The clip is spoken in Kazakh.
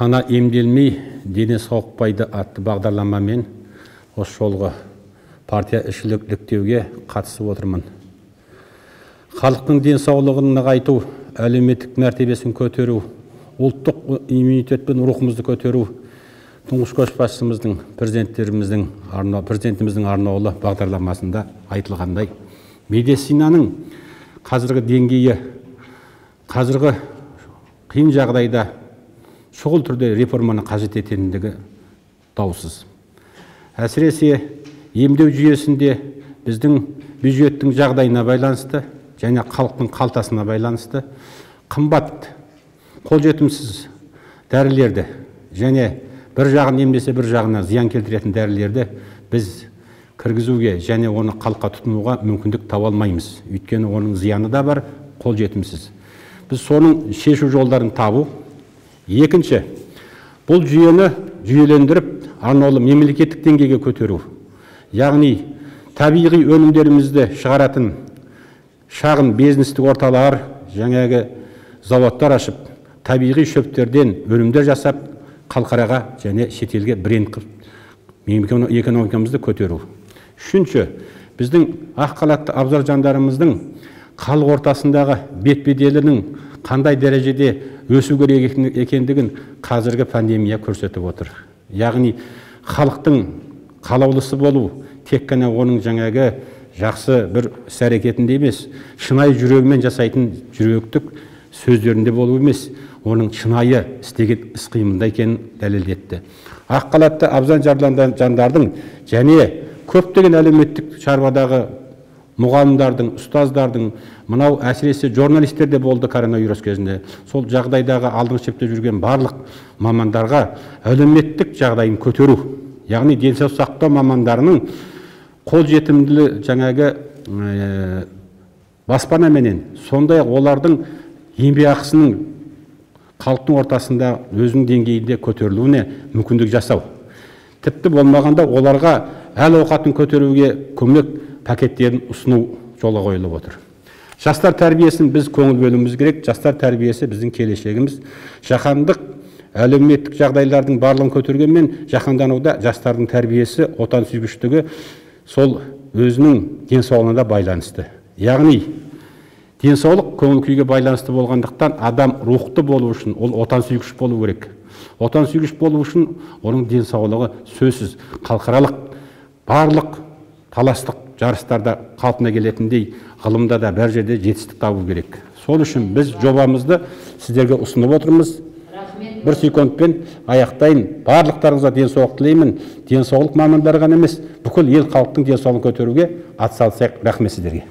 Сана емделмей, дене сауықпайды атты бағдарламамен осы жолғы партия ішіліктеуге қатысып отырмын. Халықтың денсаулығын нығайту, әлеуметтік мәртебесін көтеру, ұлттық иммунитет пен рухымызды көтеру тұңғыш көшбасшымыздың, президентіміздің арнаулы бағдарламасында айтылғандай, медицинаның қазіргі деңгейі, қазіргі қиын жағдайда шұғыл түрде реформаны қажет ететіндігі даусыз. Әсіресе емдеу жүйесінде біздің бюджеттің жағдайына байланысты және халықтың қалтасына байланысты қымбат, қолжетімсіз дәрілерді және бір жағын емдесе бір жағына зиян келтіретін дәрілерді біз кіргізуге және оны халыққа тұтынуға мүмкіндік таба алмаймыз. Өйткені оның зияны да бар, қолжетімсіз. Біз соның шешу жолдарын табу. Екінші, бұл жүйені жүйелендіріп, арнаулы мемлекеттік деңгейге көтеру. Яғни, табиғи өнімдерімізді шығаратын шағын бизнестік орталар, жаңағы заводтар ашып, табиғи шөптерден өнімдер жасап, халықараға және шетелге бренд қылып, экономикамызды көтеру. Үшінші, біздің ақ халатты абзал жандарымыздың халық ортасындағы бет-беделінің қандай дәрежеде өсу керек екендігін қазіргі пандемия көрсетіп отыр. Яғни халықтың қалаулысы болу, тек қана оның жаңағы жақсы бір іс-әрекетінде емес, шынайы жүрегімен жасайтын жүректік сөздерінде болу емес, оның шынайы істеген іс-қимылында екенін дәлелдетті. Ақ халатты абзал жандардың және көптеген әлеуметтік шаруадағы мұғалімдардың, ұстаздардың, мынау әсіресе журналистер де болды коронавирус кезінде. Сол жағдайдағы алдыңғы шепте жүрген барлық мамандарға әлеуметтік жағдайын көтеру. Яғни денсаулық сақтау мамандарының қолжетімділігі жаңағы баспанаменен, сондай олардың еңбекақысының халықтың ортасында өзінің деңгейінде көтерілуіне мүмкіндік жасау. Тіпті болмағанда оларға әл-ауқатын көтеруге көмек пакеттерін ұсыну жолға қойылып отыр. Жастар тәрбиесін біз көңіл бөлуіміз керек. Жастар тәрбиесі біздің келешегіміз. Жаһандық әлеуметтік жағдайлардың барлығын көтергенмен, жаһандануда жастардың тәрбиесі, отансүйгіштігі сол өзінің денсаулығына да байланысты. Яғни денсаулық көңіл күйге байланысты болғандықтан адам рухты болу үшін ол отансүйгіш болу керек. Отансүйгіш болу үшін оның денсаулығы сөзсіз халықаралық барлық таластық жарыстарда қалпына келетіндей, ғылымда да бәр жерде жетістік табу керек. Сол үшін біз жобамызды сіздерге ұсынып отырмыз. Бір секундпен аяқтайын. Барлықтарыңызға денсаулық тілеймін. Денсаулық мамандары ғана емес, бүкіл ел халықтың денсаулығын көтеруге атсалысайық. Рахмет сіздерге.